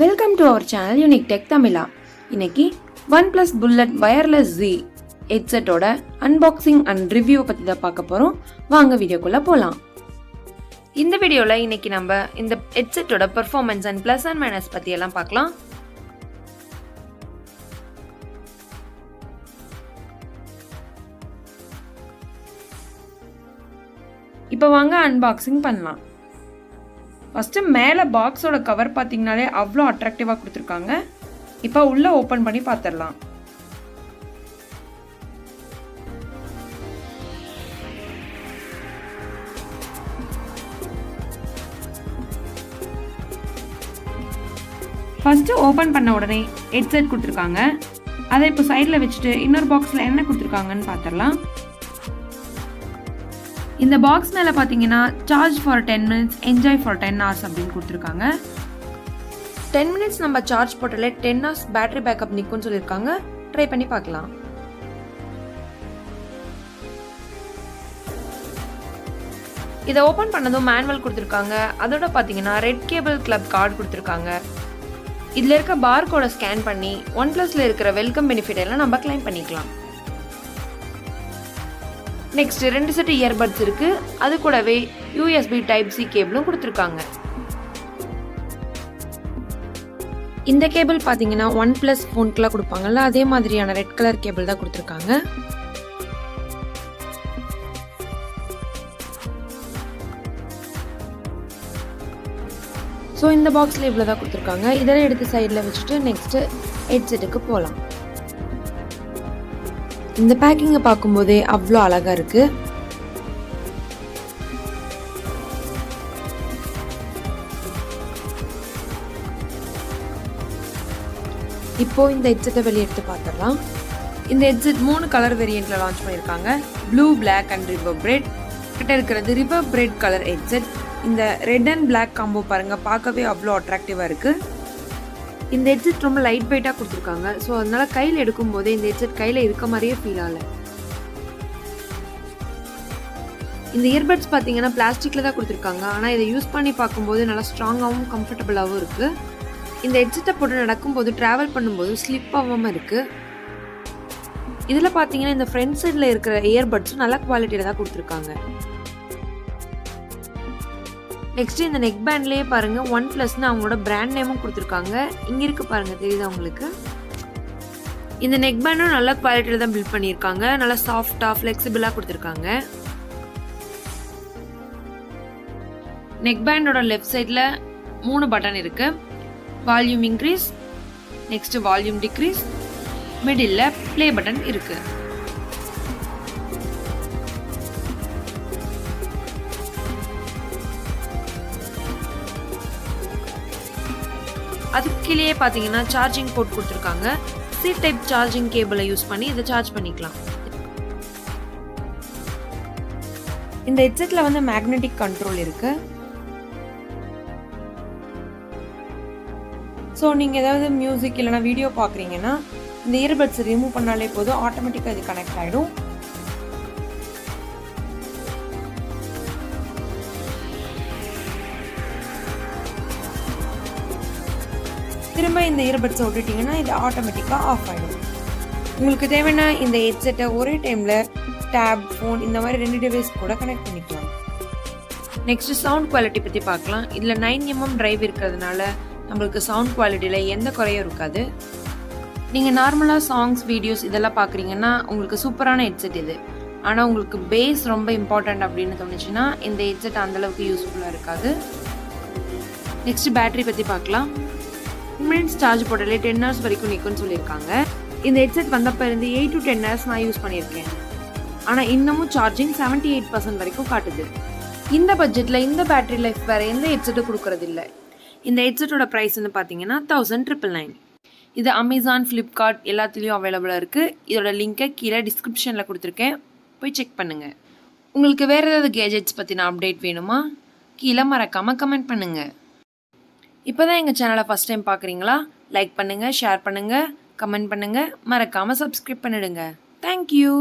Welcome to our channel unique tech Tamizha. இன்னைக்கு OnePlus bullet wireless Z ஹெட்செட்டோட unboxing and review பற்றி தான் பார்க்க போகிறோம். வாங்க வீடியோக்குள்ளே போகலாம். இந்த வீடியோவில் இன்னைக்கு நம்ம இந்த ஹெட்செட்டோட performance and plus and minus பற்றி எல்லாம் பார்க்கலாம். இப்போ வாங்க அன்பாக்சிங் பண்ணலாம். ஃபஸ்ட்டு மேலே பாக்ஸோட கவர் பார்த்தீங்கனாலே அவ்வளோ அட்ராக்டிவாக கொடுத்துருக்காங்க. இப்போ உள்ளே ஓப்பன் பண்ணி பார்த்துடலாம். ஃபஸ்ட்டு ஓப்பன் பண்ண உடனே ஹெட்செட் கொடுத்துருக்காங்க. அதை இப்போ சைடில் வச்சுட்டு இன்னொரு பாக்ஸில் என்ன கொடுத்துருக்காங்கன்னு பார்த்துடலாம். இந்த பாக்ஸ் மேலே பார்த்தீங்கன்னா charge for 10 minutes enjoy for 10 hours அப்படின்னு கொடுத்துருக்காங்க. 10 minutes நம்ம சார்ஜ் போட்டாலே 10 hours பேட்டரி பேக்கப் நிற்கும்னு சொல்லியிருக்காங்க. ட்ரை பண்ணி பார்க்கலாம். இதை ஓப்பன் பண்ணதும் மேனுவல் கொடுத்துருக்காங்க. அதோட பார்த்தீங்கன்னா ரெட் கேபிள் கிளப் கார்டு கொடுத்துருக்காங்க. இதில் இருக்க பார் கோடை ஸ்கேன் பண்ணி OnePlusல இருக்கிற வெல்கம் பெனிஃபிட் எல்லாம் நம்ம கிளைம் பண்ணிக்கலாம். நெக்ஸ்ட் 2 செட் இயர்பட்ஸ் இருக்கு. அது கூடவே USB Type-C கேபிளும் கொடுத்துருக்காங்க. இந்த கேபிள் பார்த்தீங்கன்னா OnePlus ஃபோனுக்குலாம் கொடுப்பாங்கல்ல, அதே மாதிரியான ரெட் கலர் கேபிள் தான் கொடுத்துருக்காங்க. ஸோ இந்த பாக்ஸில் இவ்வளோ தான் கொடுத்துருக்காங்க. இதெல்லாம் எடுத்து சைடில் வச்சுட்டு நெக்ஸ்ட்டு ஹெட்செட்டுக்கு போகலாம். இந்த பேக்கிங்கை பார்க்கும்போதே அவ்வளோ அழகாக இருக்கு. இப்போ இந்த ஹெட்செட்டை வெளியே எடுத்து பார்த்துடலாம். இந்த ஹெட்செட் 3 கலர் வேரியண்ட்ல லான்ச் பண்ணியிருக்காங்க. Blue, black and river red. கிட்ட இருக்கிறது ரிவர் பிரெட் கலர் ஹெட்செட். இந்த ரெட் அண்ட் பிளாக் காம்போ பாருங்க, பார்க்கவே அவ்வளோ அட்ராக்டிவாக இருக்கு. இந்த ஹெட்செட் ரொம்ப லைட் வெயிட்டாக கொடுத்துருக்காங்க. ஸோ அதனால கையில் எடுக்கும் போதே இந்த ஹெட்செட் கையில் இருக்க மாதிரியே ஃபீல் ஆகல. இந்த இயர்பட்ஸ் பார்த்தீங்கன்னா பிளாஸ்டிக்கில் தான் கொடுத்துருக்காங்க. ஆனால் இதை யூஸ் பண்ணி பார்க்கும்போது நல்லா ஸ்ட்ராங்காகவும் கம்ஃபர்டபுளாகவும் இருக்குது. இந்த ஹெட்செட்டை போட்டு நடக்கும்போது ட்ராவல் பண்ணும்போது ஸ்லிப் ஆகாமல் இருக்குது. இதில் பார்த்தீங்கன்னா இந்த ஃப்ரண்ட் சைடில் இருக்கிற இயர்பட்ஸும் நல்ல குவாலிட்டியில் தான் கொடுத்துருக்காங்க. நெக்ஸ்ட் இந்த நெக் பேண்ட்லேயே பாருங்க OnePlusன்னு அவங்களோட பிராண்ட் நேமும் கொடுத்துருக்காங்க. இங்கே இருக்கு பாருங்க, தெரியுதா உங்களுக்கு? இந்த நெக் பேண்டும் நல்ல குவாலிட்டியில் தான் பில்ட் பண்ணியிருக்காங்க. நல்லா சாஃப்டாக ஃப்ளெக்சிபிளாக கொடுத்துருக்காங்க. நெக் பேண்டோட லெஃப்ட் சைடில் 3 பட்டன் இருக்கு. Volume increase, next volume degrees, middle play button இருக்கு. அதுக்கு கீழே பார்த்தீங்கன்னா சார்ஜிங் போர்ட் கொடுத்துருக்காங்க. C டைப் சார்ஜிங் கேபிளை யூஸ் பண்ணி இதை சார்ஜ் பண்ணிக்கலாம். இந்த ஹெட்செட்ல வந்து மேக்னெட்டிக் கண்ட்ரோல் இருக்கு. ஸோ நீங்கள் ஏதாவது மியூசிக் இல்லைனா வீடியோ பார்க்குறீங்கன்னா இந்த இயர்பட்ஸ் ரிமூவ் பண்ணாலே போதும், ஆட்டோமேட்டிக்காக இது கனெக்ட் ஆகிடும். திரும்ப இந்த இயர்பட்ஸை விட்டுட்டிங்கன்னா இது ஆட்டோமேட்டிக்காக ஆஃப் ஆகிடும். உங்களுக்கு தேவைன்னா இந்த ஹெட்செட்டை ஒரே டைமில் டேப், ஃபோன் இந்த மாதிரி 2 டிவைஸ் கூட கனெக்ட் பண்ணிக்கலாம். நெக்ஸ்ட் சவுண்ட் குவாலிட்டி பற்றி பார்க்கலாம். இதில் 9mm டிரைவ் இருக்கிறதுனால நம்மளுக்கு சவுண்ட் குவாலிட்டியில் எந்த குறையும் இருக்காது. நீங்கள் நார்மலாக சாங்ஸ், வீடியோஸ் இதெல்லாம் பார்க்குறீங்கன்னா உங்களுக்கு சூப்பரான ஹெட்செட் இது. ஆனால் உங்களுக்கு பேஸ் ரொம்ப இம்பார்ட்டண்ட் அப்படின்னு தோணுச்சுன்னா இந்த ஹெட்செட் அந்தளவுக்கு யூஸ்ஃபுல்லாக இருக்காது. நெக்ஸ்ட் பேட்டரி பற்றி பார்க்கலாம். 10 minutes சார்ஜ் போட்டாலே 10 hours வரைக்கும் நிற்கும்னு சொல்லியிருக்காங்க. இந்த ஹெட்செட் வந்தப்போ இருந்து 8 to 10 hours நான் யூஸ் பண்ணியிருக்கேன். ஆனால் இன்னமும் சார்ஜிங் 78% வரைக்கும் காட்டுது. இந்த பட்ஜெட்டில் இந்த பேட்டரி லைஃப் வேறு எந்த ஹெட்செட்டும் கொடுக்கறதில்ல. இந்த ஹெட்செட்டோட ப்ரைஸ் வந்து பார்த்தீங்கன்னா 1999. இது அமேசான், ஃப்ளிப்கார்ட் எல்லாத்துலேயும் அவைலபிளாக இருக்குது. இதோட லிங்கை கீழே டிஸ்கிரிப்ஷனில் கொடுத்துருக்கேன், போய் செக் பண்ணுங்கள். உங்களுக்கு வேறு ஏதாவது கேஜெட்ஸ் பற்றின அப்டேட் வேணுமா? கீழே மறக்காமல் கமெண்ட் பண்ணுங்கள். இப்போ தான் எங்கள் சேனலை ஃபஸ்ட் டைம் பார்க்குறீங்களா? லைக் பண்ணுங்கள், ஷேர் பண்ணுங்கள், கமெண்ட் பண்ணுங்கள், மறக்காமல் சப்ஸ்கிரைப் பண்ணிடுங்க. தேங்க்யூ.